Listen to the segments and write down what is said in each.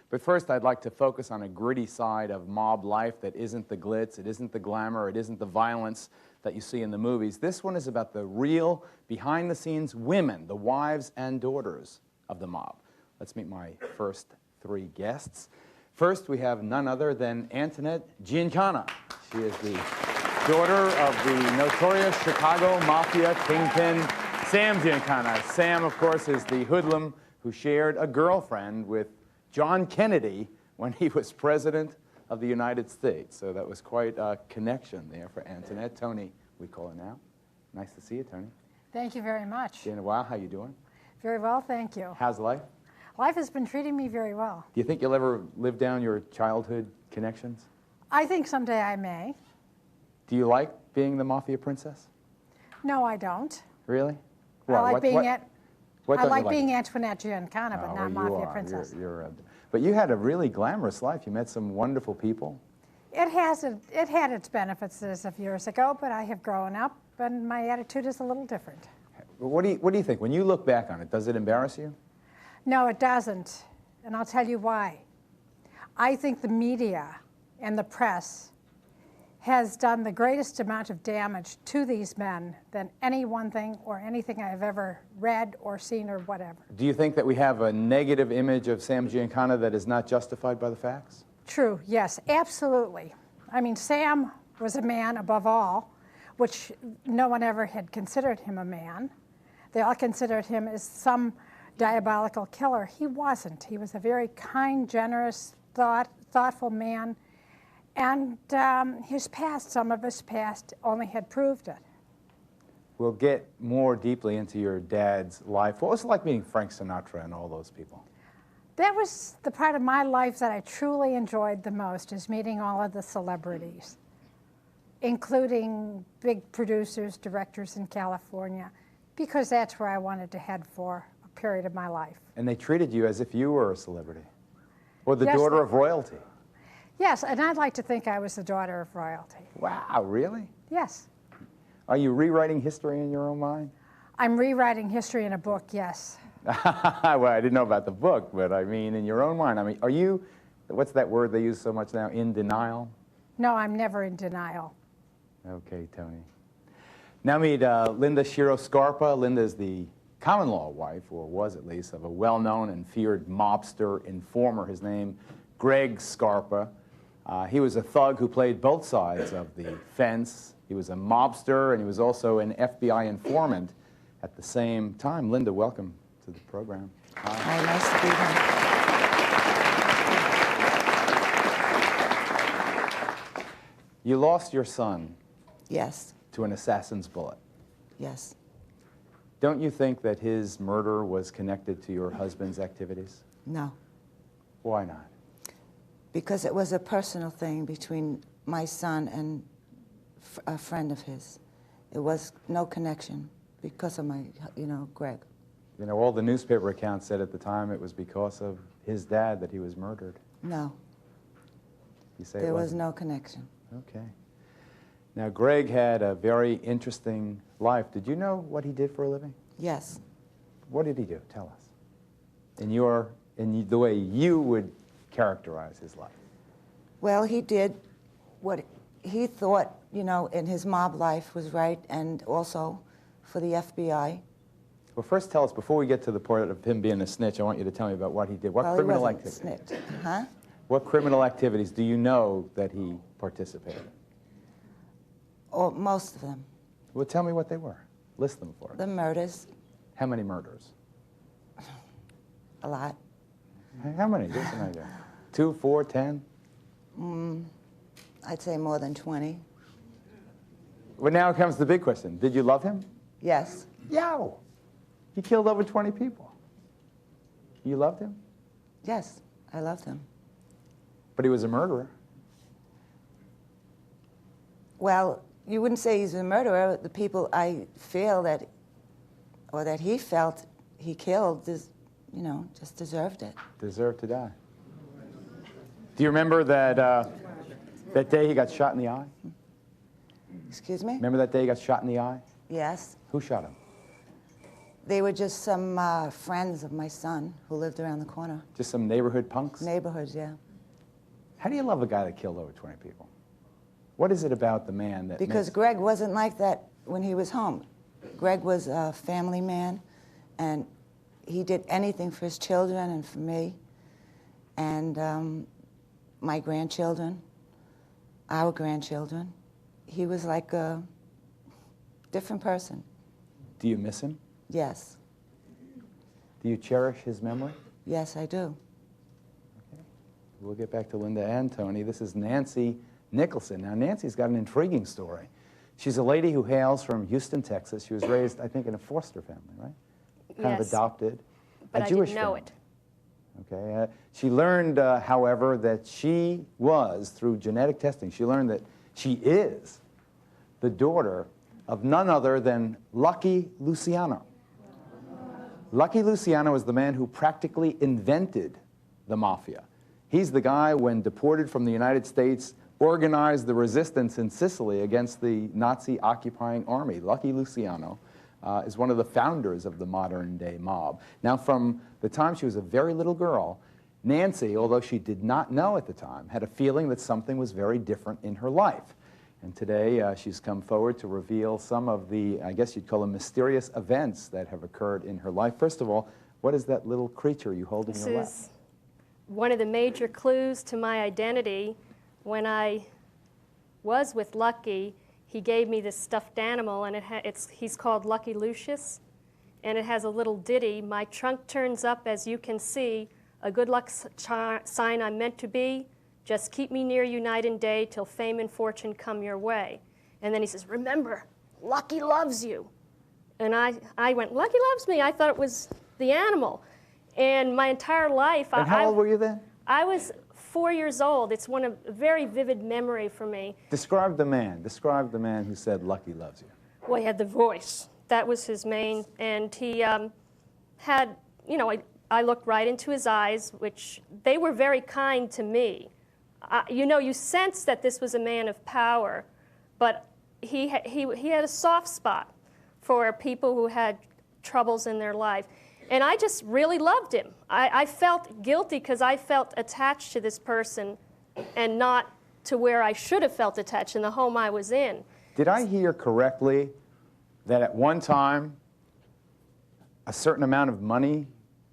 But first, I'd like to focus on a gritty side of mob life that isn't the glitz, it isn't the glamour, it isn't the violence that you see in the movies. This one is about the real, behind-the-scenes women, the wives and daughters of the mob. Let's meet my first three guests. First, we have none other than Antoinette Giancana. She is the daughter of the notorious Chicago mafia kingpin, Sam Giancana. Sam, of course, is the hoodlum who shared a girlfriend with John Kennedy when he was president of the United States. So that was quite a connection there for Antoinette. Tony, we call her now. Nice to see you, Tony. Thank you very much. Been a while. How you doing? Very well, thank you. How's life? Life has been treating me very well. Do you think you'll ever live down your childhood connections? I think someday I may. Do you like being the mafia princess? No, I don't. Really? I like being it? Antoinette Giancana, but not mafia princess. But you had a really glamorous life. You met some wonderful people. It had its benefits as of years ago, but I have grown up, and my attitude is a little different. What do you think? When you look back on it, does it embarrass you? No, it doesn't, and I'll tell you why. I think the media and the press has done the greatest amount of damage to these men than any one thing or anything I've ever read or seen or whatever. Do you think that we have a negative image of Sam Giancana that is not justified by the facts? True, yes, absolutely. I mean, Sam was a man above all, which no one ever had considered him a man. They all considered him as some diabolical killer. He wasn't. He was a very kind, generous, thoughtful man. And his past, some of his past, only had proved it. We'll get more deeply into your dad's life. What was it like meeting Frank Sinatra and all those people? That was the part of my life that I truly enjoyed the most, is meeting all of the celebrities, including big producers, directors in California, because that's where I wanted to head for a period of my life. And they treated you as if you were a celebrity, or the daughter of royalty. Yes, and I'd like to think I was the daughter of royalty. Wow, really? Yes. Are you rewriting history in your own mind? I'm rewriting history in a book, yes. Well, I didn't know about the book, but I mean, in your own mind. I mean, are you, what's that word they use so much now, in denial? No, I'm never in denial. Okay, Tony. Now meet Linda Schiro-Scarpa. Linda is the common law wife, or was at least, of a well-known and feared mobster informer. His name, Greg Scarpa. He was a thug who played both sides of the fence. He was a mobster, and he was also an FBI informant at the same time. Linda, welcome to the program. Hi, nice to be here. You lost your son. Yes. To an assassin's bullet. Yes. Don't you think that his murder was connected to your husband's activities? No. Why not? Because it was a personal thing between my son and a friend of his. It was no connection because of my, Greg. You know, all the newspaper accounts said at the time it was because of his dad that he was murdered. No. You say there was no connection. Okay. Now, Greg had a very interesting life. Did you know what he did for a living? Yes. What did he do? Tell us. In the way you would characterize his life. Well, he did what he thought, in his mob life was right, and also for the FBI. Well, first tell us, before we get to the part of him being a snitch, I want you to tell me about what he did. What criminal activities? He wasn't a snitch. Huh? What criminal activities do you know that he participated in? Oh, most of them. Well, tell me what they were. List them for us. The murders. How many murders? A lot. How many? Give us an idea. 2, 4, 10? I'd say more than 20. Well, now comes the big question. Did you love him? Yes. Yow! He killed over 20 people. You loved him? Yes, I loved him. But he was a murderer. Well, you wouldn't say he's a murderer. The people I feel that, or that he felt he killed, just deserved it. Deserved to die. Do you remember that that day he got shot in the eye? Excuse me? Remember that day he got shot in the eye? Yes. Who shot him? They were just some friends of my son who lived around the corner. Just some neighborhood punks? Neighborhoods, yeah. How do you love a guy that killed over 20 people? What is it about the man that Because Greg wasn't like that when he was home. Greg was a family man, and he did anything for his children and for me, and my grandchildren, our grandchildren. He was like a different person. Do you miss him? Yes. Do you cherish his memory? Yes, I do. Okay. We'll get back to Linda and Tony. This is Nancy Nicholson. Now, Nancy's got an intriguing story. She's a lady who hails from Houston, Texas. She was raised, I think, in a foster family, right? Kind of Yes. adopted. But a I Jewish didn't know family. it. Okay. She learned, however, that she was, through genetic testing, she learned that she is the daughter of none other than Lucky Luciano. Lucky Luciano is the man who practically invented the mafia. He's the guy, when deported from the United States, organized the resistance in Sicily against the Nazi occupying army. Lucky Luciano is one of the founders of the modern-day mob. Now, from the time she was a very little girl, Nancy, although she did not know at the time, had a feeling that something was very different in her life. And today, she's come forward to reveal some of the, I guess you'd call them, mysterious events that have occurred in her life. First of all, what is that little creature you hold in This your lap? is one of the major clues to my identity. When I was with Lucky, he gave me this stuffed animal, and he's called Lucky Lucius, and it has a little ditty. My trunk turns up, as you can see, a good luck sign I'm meant to be. Just keep me near you night and day till fame and fortune come your way. And then he says, remember, Lucky loves you. And I went, Lucky loves me? I thought it was the animal. And my entire life, And how old were you then? I was 4 years old. It's a very vivid memory for me. Describe the man. Describe the man who said Lucky loves you. Well, he had the voice. That was his main, and he had, you know, I looked right into his eyes, which they were very kind to me. You know, you sense that this was a man of power, but he had a soft spot for people who had troubles in their life. And I just really loved him. I felt guilty because I felt attached to this person and not to where I should have felt attached, in the home I was in. Did I hear correctly that at one time a certain amount of money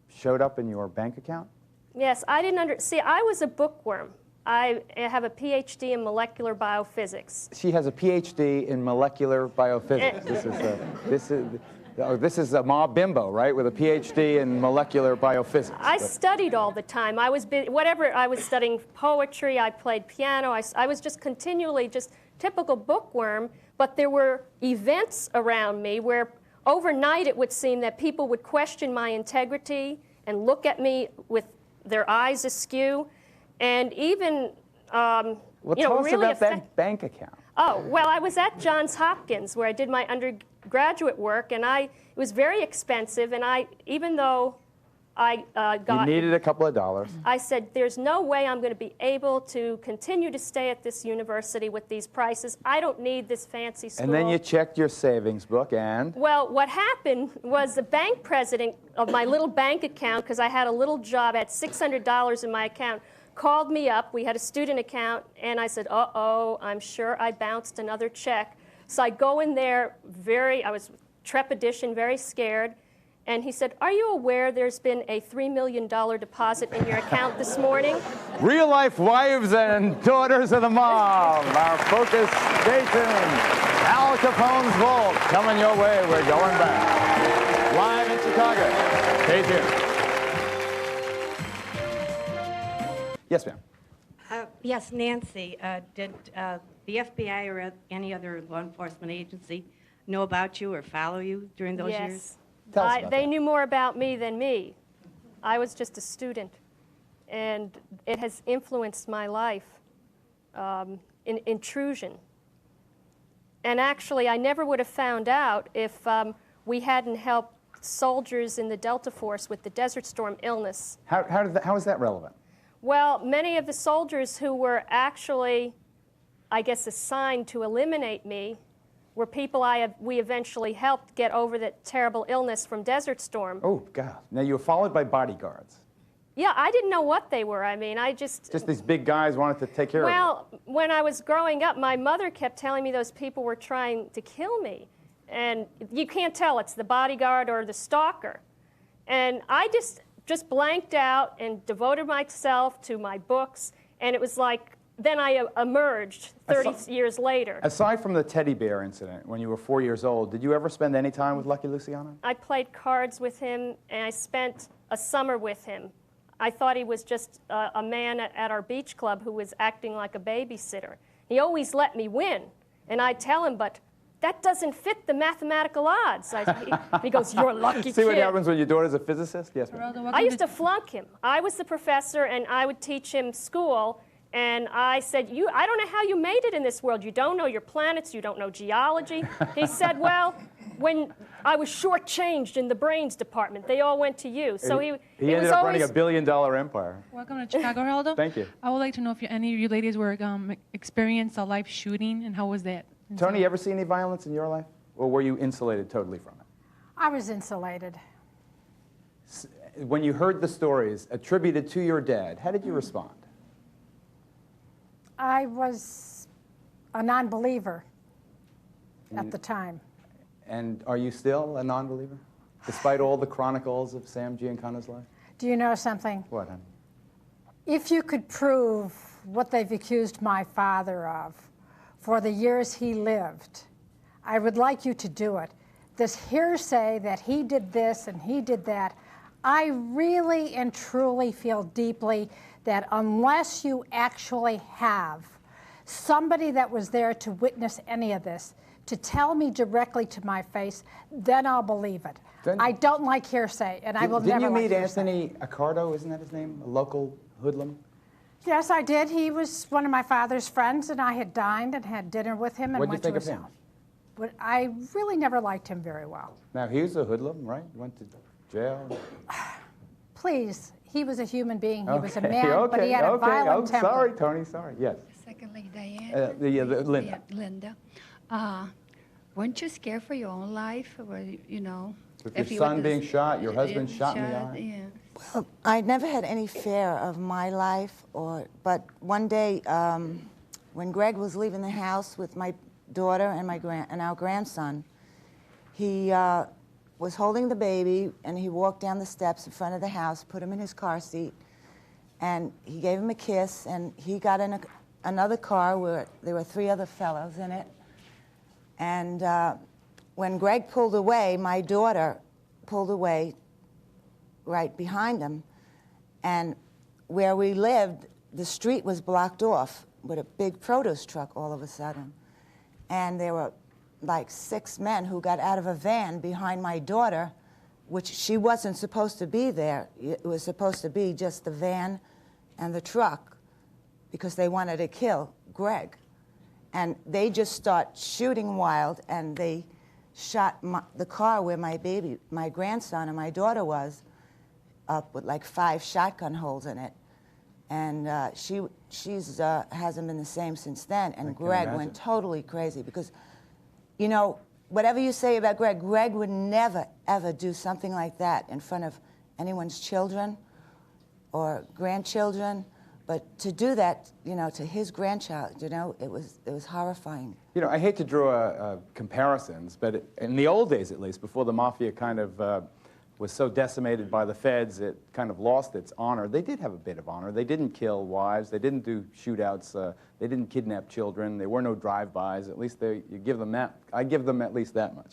showed up in your bank account? Yes, I didn't see, I was a bookworm. I have a PhD in molecular biophysics. She has a PhD in molecular biophysics. This is a mob bimbo, right, with a PhD in molecular biophysics. I studied all the time. I was studying poetry. I played piano. I was just continually just typical bookworm. But there were events around me where overnight it would seem that people would question my integrity and look at me with their eyes askew. And even, Well, you know, tell us really about that bank account. Oh, well, I was at Johns Hopkins where I did my undergraduate work, and it was very expensive, and even though I You needed a couple of dollars. I said, there's no way I'm going to be able to continue to stay at this university with these prices. I don't need this fancy school. And then you checked your savings book and? Well, what happened was the bank president of my little bank account, because I had a little job, I had $600 in my account, called me up. We had a student account, and I said, uh-oh, I'm sure I bounced another check. So I go in there I was trepidation, very scared, and he said, are you aware there's been a $3 million deposit in your account this morning? Real-life wives and daughters of the mob. Our focus, stay tuned. Al Capone's Vault, coming your way. We're going back. Live in Chicago. Stay tuned. Yes, ma'am. Yes, Nancy, did the FBI or any other law enforcement agency know about you or follow you during those years? Yes. Tell us about They that. knew more about me than me. I was just a student, and it has influenced my life. Intrusion. And actually, I never would have found out if we hadn't helped soldiers in the Delta Force with the Desert Storm illness. How is that relevant? Well, many of the soldiers who were actually, I guess, assigned to eliminate me were people we eventually helped get over that terrible illness from Desert Storm. Oh, God. Now, you were followed by bodyguards. Yeah, I didn't know what they were. I mean, Just these big guys wanted to take care of you. Well, when I was growing up, my mother kept telling me those people were trying to kill me. And you can't tell it's the bodyguard or the stalker. And I just blanked out and devoted myself to my books. And it was like, then I emerged 30 years later. Aside from the teddy bear incident, when you were 4 years old, did you ever spend any time with Lucky Luciano? I played cards with him, and I spent a summer with him. I thought he was just a man at our beach club who was acting like a babysitter. He always let me win. And I'd tell him, but that doesn't fit the mathematical odds. He goes, you're a lucky kid. See what happens when your daughter's a physicist? Yes, ma'am. I used to flunk him. I was the professor, and I would teach him school. And I said, I don't know how you made it in this world. You don't know your planets. You don't know geology. He said, well, when I was shortchanged in the brains department, they all went to you. So he ended up running $1 billion empire. Welcome to Chicago, Geraldo. Thank you. I would like to know if any of you ladies were experienced a live shooting, and how was that? Tony, you ever see any violence in your life? Or were you insulated totally from it? I was insulated. When you heard the stories attributed to your dad, how did you respond? I was a non-believer at the time. And are you still a non-believer, despite all the chronicles of Sam Giancana's life? Do you know something? What, honey? If you could prove what they've accused my father of for the years he lived, I would like you to do it. This hearsay that he did this and he did that, I really and truly feel deeply that unless you actually have somebody that was there to witness any of this, to tell me directly to my face, then I'll believe it. I don't like hearsay, and I will never like hearsay. Didn't you meet Anthony Accardo, isn't that his name, a local hoodlum? Yes, I did. He was one of my father's friends, and I had dined and had dinner with him and What'd you went to think his of him? house. But I really never liked him very well. Now, he was a hoodlum, right? Went to jail. Please, he was a human being. He was a Okay, man, but he had a violent temper. Sorry, Tony, sorry. Yes. Secondly, Diane. Linda. Yeah, Linda. Weren't you scared for your own life? Or, you know, With your son being shot, your husband shot in the eye. Yeah. Well, I never had any fear of my life, but one day when Greg was leaving the house with my daughter and our grandson, he was holding the baby, and he walked down the steps in front of the house, put him in his car seat, and he gave him a kiss, and he got in another car where there were 3 other fellows in it. And when Greg pulled away, my daughter pulled away right behind him. And where we lived, the street was blocked off with a big produce truck all of a sudden. And there were like 6 men who got out of a van behind my daughter, which she wasn't supposed to be there. It was supposed to be just the van and the truck because they wanted to kill Greg. And they just start shooting wild, and they shot the car where my grandson and my daughter was, up with like 5 shotgun holes in it. And she's hasn't been the same since then. And Greg went totally crazy because, you know, whatever you say about Greg, Greg would never, ever do something like that in front of anyone's children or grandchildren. But to do that, you know, to his grandchild, you know, it was horrifying. You know, I hate to draw comparisons, but in the old days, at least, before the mafia kind of was so decimated by the feds, it kind of lost its honor. They did have a bit of honor. They didn't kill wives. They didn't do shootouts. They didn't kidnap children. There were no drive-bys. At least I give them at least that much.